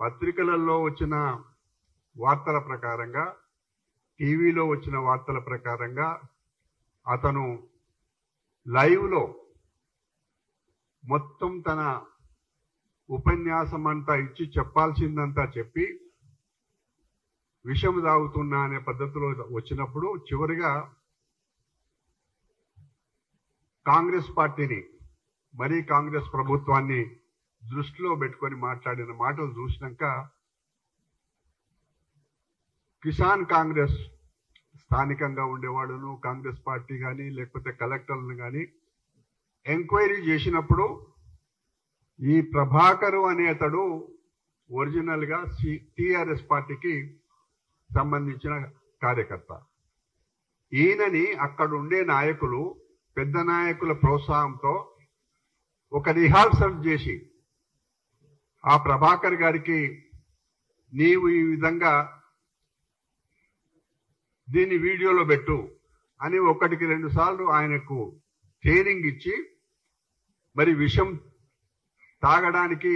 పత్రికలలో వచ్చిన వార్తల ప్రకారంగా, టీవీలో వచ్చిన వార్తల ప్రకారంగా అతను లైవ్లో మొత్తం తన ఉపన్యాసం అంతా ఇచ్చి చెప్పాల్సిందంతా చెప్పి విషం తాగుతున్నా అనే పద్ధతిలో వచ్చినప్పుడు చివరిగా కాంగ్రెస్ పార్టీని, మరీ కాంగ్రెస్ ప్రభుత్వాన్ని దృష్టిలో పెట్టుకొని మాట్లాడిన మాటలు చూసినాక కిసాన్ కాంగ్రెస్ స్థానికంగా ఉండేవాళ్ళను కాంగ్రెస్ పార్టీ కానీ లేకపోతే కలెక్టర్లను కానీ ఎంక్వైరీ చేసినప్పుడు ఈ ప్రభాకరు అనే అతడు ఒరిజినల్ గా టిఆర్ఎస్ పార్టీకి సంబంధించిన కార్యకర్త. ఈయనని అక్కడ ఉండే నాయకులు, పెద్ద నాయకుల ప్రోత్సాహంతో ఒక రిహార్సల్ చేసి ఆ ప్రభాకర్ గారికి నీవు ఈ విధంగా దీన్ని వీడియోలో పెట్టు అని 1-2 సార్లు ఆయనకు ట్రైనింగ్ ఇచ్చి, మరి విషం తాగడానికి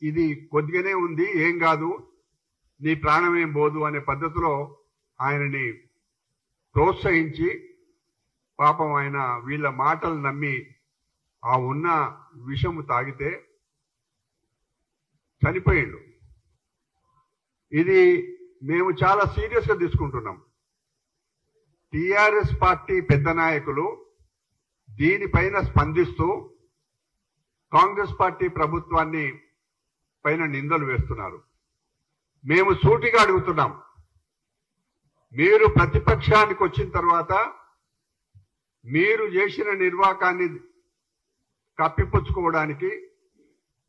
ఇది కొద్దిగానే ఉంది, ఏం కాదు, నీ ప్రాణం ఏం పోదు అనే పద్ధతిలో ఆయనని ప్రోత్సహించి పాపం ఆయన వీళ్ళ మాటలు నమ్మి ఆ ఉన్న విషము తాగితే చనిపోయిండు. ఇది మేము చాలా సీరియస్ గా తీసుకుంటున్నాం. టిఆర్ఎస్ పార్టీ పెద్ద నాయకులు దీనిపైన స్పందిస్తూ కాంగ్రెస్ పార్టీ ప్రభుత్వాన్ని పైన నిందలు వేస్తున్నారు. మేము సూటిగా అడుగుతున్నాం, మీరు ప్రతిపక్షానికి వచ్చిన తర్వాత మీరు చేసిన నిర్వాకాన్ని కప్పిపుచ్చుకోవడానికి,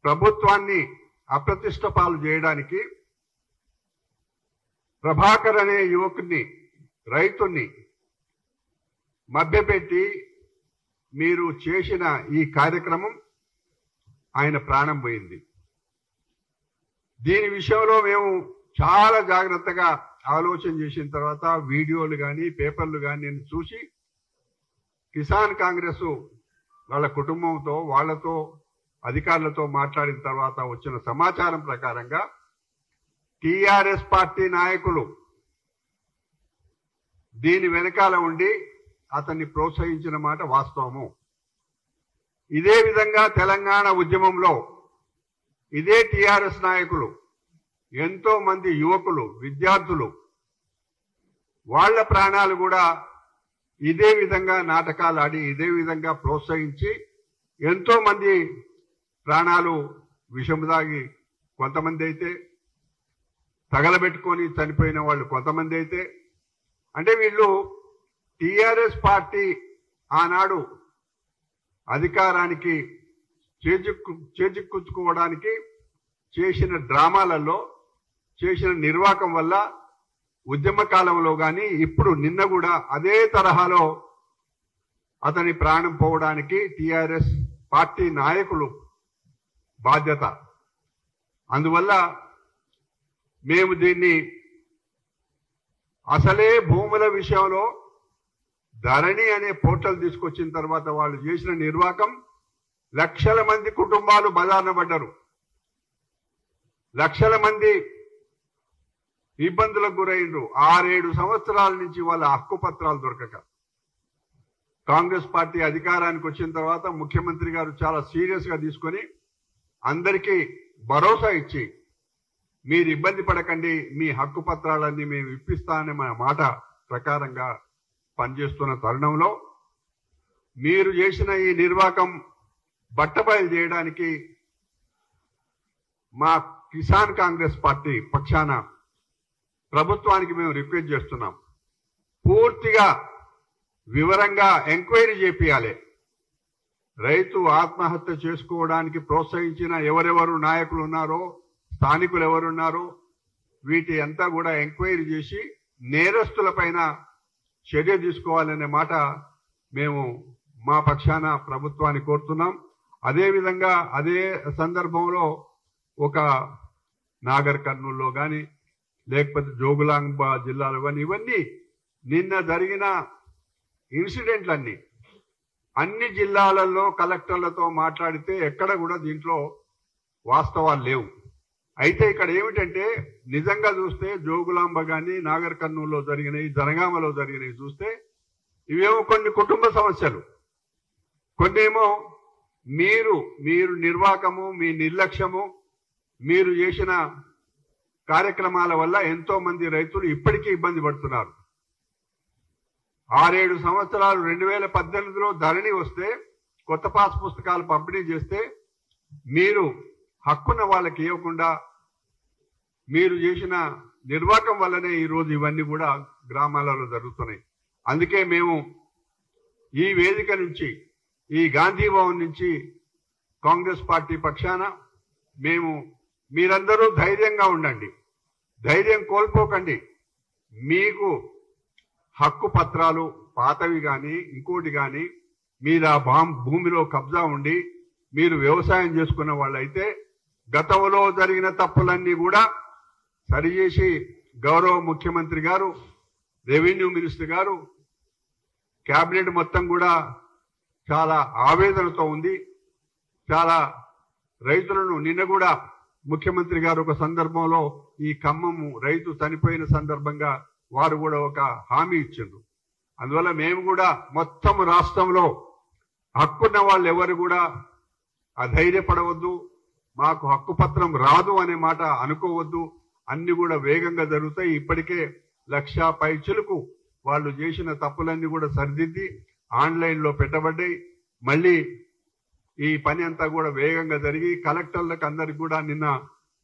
ప్రభుత్వాన్ని అప్రతిష్ట పాలు చేయడానికి ప్రభాకర్ అనే యువకుని, రైతుని మభ్యపెట్టి మీరు చేసిన ఈ కార్యక్రమం ఆయన ప్రాణం పోయింది. దీని విషయంలో మేము చాలా జాగ్రత్తగా ఆలోచన చేసిన తర్వాత వీడియోలు కానీ పేపర్లు కానీ నేను చూసి కిసాన్ కాంగ్రెస్ వాళ్ళ కుటుంబంతో, వాళ్లతో, అధికారులతో మాట్లాడిన తర్వాత వచ్చిన సమాచారం ప్రకారంగా టిఆర్ఎస్ పార్టీ నాయకులు దీని వెనకాల ఉండి అతన్ని ప్రోత్సహించిన మాట వాస్తవము. ఇదే విధంగా తెలంగాణ ఉద్యమంలో ఇదే టిఆర్ఎస్ నాయకులు ఎంతో మంది యువకులు, విద్యార్థులు, వాళ్ల ప్రాణాలు కూడా ఇదే విధంగా నాటకాలు ఆడి ఇదే విధంగా ప్రోత్సహించి ఎంతో మంది ప్రాణాలు విషము దాగి కొంతమంది అయితే, తగలబెట్టుకొని చనిపోయిన వాళ్ళు కొంతమంది అయితే, అంటే వీళ్ళు టిఆర్ఎస్ పార్టీ ఆనాడు అధికారానికి చేజిక్కుంచుకోవడానికి చేసిన డ్రామాలలో, చేసిన నిర్వాకం వల్ల ఉద్యమ కాలంలో కానీ ఇప్పుడు నిన్న కూడా అదే తరహాలో అతని ప్రాణం పోవడానికి టిఆర్ఎస్ పార్టీ నాయకులు బాధ్యత. అందువల్ల మేము దీన్ని అసలే భూముల విషయంలో ధరణి అనే పోర్టల్ తీసుకొచ్చిన తర్వాత వాళ్ళు చేసిన నిర్వాకం, లక్షల మంది కుటుంబాలు బజారున పడ్డారు, లక్షల మంది ఇబ్బందులకు గురైండ్రు. 6-7 సంవత్సరాల నుంచి వాళ్ళ హక్కు పత్రాలు దొరకక కాంగ్రెస్ పార్టీ అధికారానికి వచ్చిన తర్వాత ముఖ్యమంత్రి గారు చాలా సీరియస్ గా తీసుకొని అందరికీ భరోసా ఇచ్చి మీరు ఇబ్బంది పడకండి, మీ హక్కు పత్రాలన్నీ మేము ఇప్పిస్తామనే మాట ప్రకారంగా పనిచేస్తున్న తరుణంలో మీరు చేసిన ఈ నిర్వాకం బట్టబయలు చేయడానికి మా కిసాన్ కాంగ్రెస్ పార్టీ పక్షాన ప్రభుత్వానికి మేము రిక్వెస్ట్ చేస్తున్నాం. పూర్తిగా వివరంగా ఎంక్వైరీ చేపియాలి. రైతు ఆత్మహత్య చేసుకోవడానికి ప్రోత్సహించిన ఎవరెవరు నాయకులు ఉన్నారో, స్థానికులు ఎవరున్నారో వీటి అంతా కూడా ఎంక్వైరీ చేసి నేరస్తులపైన చర్య తీసుకోవాలనే మాట మేము మా పక్షాన ప్రభుత్వాన్ని కోరుతున్నాం. అదేవిధంగా అదే సందర్భంలో ఒక నాగర్ కర్నూలులో కానీ లేకపోతే జోగులాంబ జిల్లాలో కానీ ఇవన్నీ నిన్న జరిగిన ఇన్సిడెంట్లన్నీ అన్ని జిల్లాలలో కలెక్టర్లతో మాట్లాడితే ఎక్కడ కూడా దీంట్లో వాస్తవాలు లేవు. అయితే ఇక్కడ ఏమిటంటే నిజంగా చూస్తే జోగులాంబ గాని నాగర్ కర్నూలులో జరిగినాయి, జనగామలో జరిగినాయి చూస్తే ఇవేమో కొన్ని కుటుంబ సమస్యలు, కొన్నేమో మీరు నిర్వాకము, మీ నిర్లక్ష్యము, మీరు చేసిన కార్యక్రమాల వల్ల ఎంతో మంది రైతులు ఇప్పటికీ ఇబ్బంది పడుతున్నారు. 6-7 సంవత్సరాలు 2018లో ధరణి వస్తే కొత్త పాస్ పుస్తకాలు పంపిణీ చేస్తే మీరు హక్కున్న వాళ్ళకి ఇవ్వకుండా మీరు చేసిన నిర్వాకం వల్లనే ఈరోజు ఇవన్నీ కూడా గ్రామాలలో జరుగుతున్నాయి. అందుకే మేము ఈ వేదిక నుంచి, ఈ గాంధీ భవన్ నుంచి కాంగ్రెస్ పార్టీ పక్షాన మీరందరూ ధైర్యంగా ఉండండి, ధైర్యం కోల్పోకండి. మీకు హక్కు పత్రాలు పాతవి కానీ ఇంకోటి కానీ మీరు ఆ భూమిలో కబ్జా ఉండి మీరు వ్యవసాయం చేసుకున్న వాళ్ళైతే గతంలో జరిగిన తప్పులన్నీ కూడా సరిచేసి గౌరవ ముఖ్యమంత్రి గారు, రెవెన్యూ మినిస్టర్ గారు, కేబినెట్ మొత్తం కూడా చాలా ఆవేదనతో ఉంది. చాలా రైతులను నిన్న కూడా ముఖ్యమంత్రి గారు ఒక సందర్భంలో ఈ ఖమ్మము రైతు చనిపోయిన సందర్భంగా వారు కూడా ఒక హామీ ఇచ్చిండ్రు. అందువల్ల మేము కూడా మొత్తం రాష్ట్రంలో హక్కున్న వాళ్ళు ఎవరు కూడా అధైర్యపడవద్దు, మాకు హక్కు పత్రం రాదు అనే మాట అనుకోవద్దు. అన్ని కూడా వేగంగా జరుగుతాయి. ఇప్పటికే 1,00,000 పైచిలకు వాళ్ళు చేసిన తప్పులన్నీ కూడా సరిదిద్ది ఆన్లైన్లో పెట్టబడ్డాయి. మళ్ళీ ఈ పని అంతా కూడా వేగంగా జరిగి కలెక్టర్లకు అందరికి కూడా నిన్న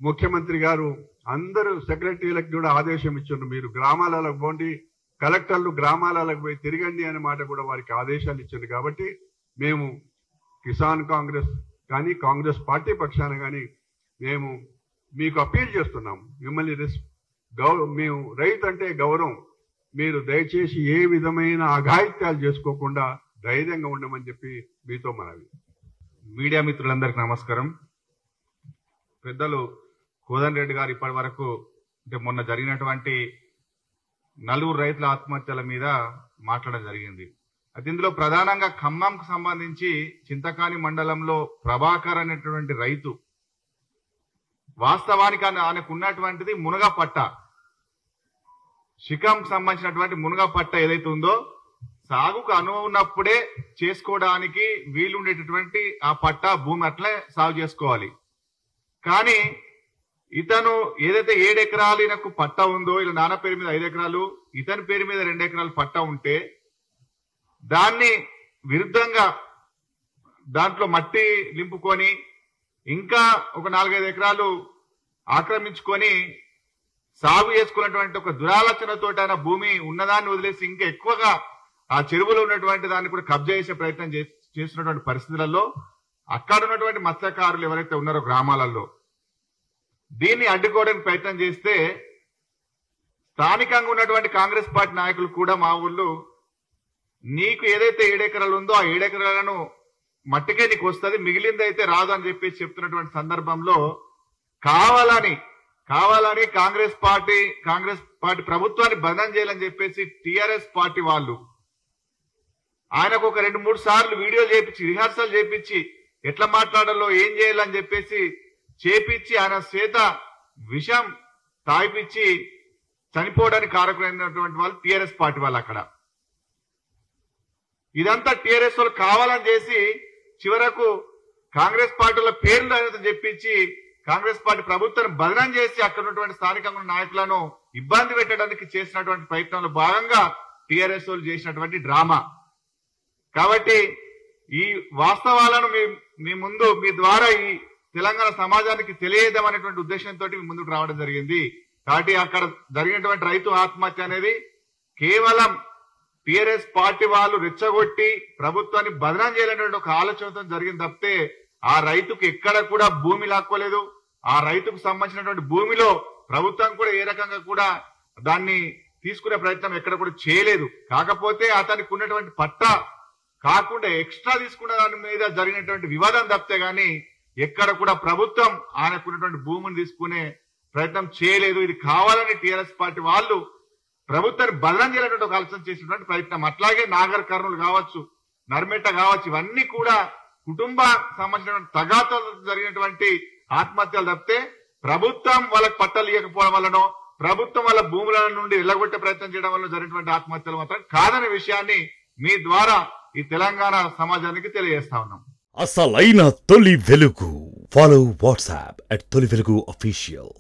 ముఖ్యమంత్రి గారు అందరూ సెక్రటరీలకు కూడా ఆదేశం ఇచ్చిండ్రు, మీరు గ్రామాలకు పోండి, కలెక్టర్లు గ్రామాలకు పోయి తిరగండి అనే మాట కూడా వారికి ఆదేశాలు ఇచ్చింది. కాబట్టి మేము కిసాన్ కాంగ్రెస్ కానీ కాంగ్రెస్ పార్టీ పక్షాన కానీ మేము మీకు అప్పీల్ చేస్తున్నాము, మిమ్మల్ని మేము రైతు అంటే గౌరవం, మీరు దయచేసి ఏ విధమైన అఘాయిత్యాలు చేసుకోకుండా ధైర్యంగా ఉండమని చెప్పి మీతో మనవి. మీడియా మిత్రులందరికీ నమస్కారం. పెద్దలు కోదండ రెడ్డి గారు ఇప్పటి వరకు అంటే మొన్న జరిగినటువంటి 4 రైతుల ఆత్మహత్యల మీద మాట్లాడడం జరిగింది. అయితే ఇందులో ప్రధానంగా ఖమ్మంకు సంబంధించి చింతకాని మండలంలో ప్రభాకర్ అనేటువంటి రైతు వాస్తవానికి ఆయనకు ఉన్నటువంటిది మునగ పట్ట, శిఖంకు సంబంధించినటువంటి మునగ పట్ట ఏదైతే ఉందో సాగుకు అనువున్నప్పుడే చేసుకోవడానికి వీలుండేటటువంటి ఆ పట్ట భూమి అట్లే సాగు చేసుకోవాలి. కానీ ఇతను ఏదైతే 7 ఎకరాలు ఈయనకు పట్ట ఉందో, ఇలా నాన్న పేరు మీద 5 ఎకరాలు, ఇతని పేరు మీద 2 ఎకరాలు పట్ట ఉంటే దాన్ని విరుద్ధంగా దాంట్లో మట్టి నింపుకొని ఇంకా ఒక 4-5 ఎకరాలు ఆక్రమించుకొని సాగు చేసుకున్నటువంటి ఒక దురాలోచనతో ఆయన భూమి ఉన్నదాన్ని వదిలేసి ఇంకా ఎక్కువగా ఆ చెరువులో ఉన్నటువంటి దాన్ని కూడా కబ్జా చేసే ప్రయత్నం చేస్తున్నటువంటి పరిస్థితులలో అక్కడ ఉన్నటువంటి మత్స్యకారులు ఎవరైతే ఉన్నారో గ్రామాలలో దీన్ని అడ్డుకోవడానికి ప్రయత్నం చేస్తే స్థానికంగా ఉన్నటువంటి కాంగ్రెస్ పార్టీ నాయకులు కూడా మా ఊళ్ళో నీకు ఏదైతే 7 ఎకరాలు ఉందో ఆ 7 ఎకరాలను మట్టికే నీకు వస్తుంది, మిగిలింది అయితే రాదు అని చెప్పేసి చెప్తున్నటువంటి సందర్భంలో కావాలని కాంగ్రెస్ పార్టీ ప్రభుత్వాన్ని బదనం చేయాలని చెప్పేసి టీఆర్ఎస్ పార్టీ వాళ్ళు ఆయనకు ఒక 2-3 సార్లు వీడియోలు చేపించి రిహార్సల్ చేపించి ఎట్లా మాట్లాడాలో ఏం చేయాలని చెప్పేసి చేపించి ఆయన చేత విషం తాగిపించి చనిపోవడానికి కారకులైనటువంటి వాళ్ళు టీఆర్ఎస్ పార్టీ వాళ్ళు. అక్కడ ఇదంతా టీఆర్ఎస్ వాళ్ళు కావాలని చేసి చివరకు కాంగ్రెస్ పార్టీల పేర్లు అనేది చెప్పించి కాంగ్రెస్ పార్టీ ప్రభుత్వాన్ని బదనం చేసి అక్కడ ఉన్నటువంటి స్థానికంగా ఉన్న నాయకులను ఇబ్బంది పెట్టడానికి చేసినటువంటి ప్రయత్నంలో భాగంగా టీఆర్ఎస్ వాళ్ళు చేసినటువంటి డ్రామా. కాబట్టి ఈ వాస్తవాలను మీ ముందు మీ ద్వారా ఈ తెలంగాణ సమాజానికి తెలియజేద్దామనేటువంటి ఉద్దేశంతో మీ ముందుకు రావడం జరిగింది. కాబట్టి అక్కడ జరిగినటువంటి రైతు ఆత్మహత్య అనేది కేవలం టీఆర్ఎస్ పార్టీ వాళ్ళు రెచ్చగొట్టి ప్రభుత్వాన్ని బదనం చేయాలనేటువంటి ఒక ఆలోచనతో జరిగింది తప్పితే ఆ రైతుకు ఎక్కడ కూడా భూమి లాక్కోలేదు. ఆ రైతుకు సంబంధించినటువంటి భూమిలో ప్రభుత్వం కూడా ఏ రకంగా కూడా దాన్ని తీసుకునే ప్రయత్నం ఎక్కడ కూడా చేయలేదు. కాకపోతే అతనికి ఉన్నటువంటి పట్టా కాకుండా ఎక్స్ట్రా తీసుకున్న దాని మీద జరిగినటువంటి వివాదం తప్పితే గాని ఎక్కడ కూడా ప్రభుత్వం ఆయనకున్నటువంటి భూమిని తీసుకునే ప్రయత్నం చేయలేదు. ఇది కావాలని టీఆర్ఎస్ పార్టీ వాళ్ళు ప్రభుత్వాన్ని బదనం చేయాలనేటువంటి ఒక ఆలోచన చేసినటువంటి ప్రయత్నం. అట్లాగే నాగర్ కర్నూలు కావచ్చు, నర్మెట్ట కావచ్చు, ఇవన్నీ కూడా కుటుంబ సంబంధించినటువంటి తగాదాలు జరిగినటువంటి ఆత్మహత్యలు తప్పితే ప్రభుత్వం వాళ్ళకి పట్టాలు ఇవ్వకపోవడం వల్లనో ప్రభుత్వం వాళ్ళ భూముల నుండి ఎల్లగొట్టే ప్రయత్నం చేయడం వల్ల జరిగినటువంటి ఆత్మహత్యలు మాత్రం కాదనే విషయాన్ని మీ ద్వారా ఈ తెలంగాణ సమాజానికి తెలియజేస్తా ఉన్నాం. అసలైన తొలి వెలుగు. ఫాలో వాట్సాప్ @తొలి వెలుగు official.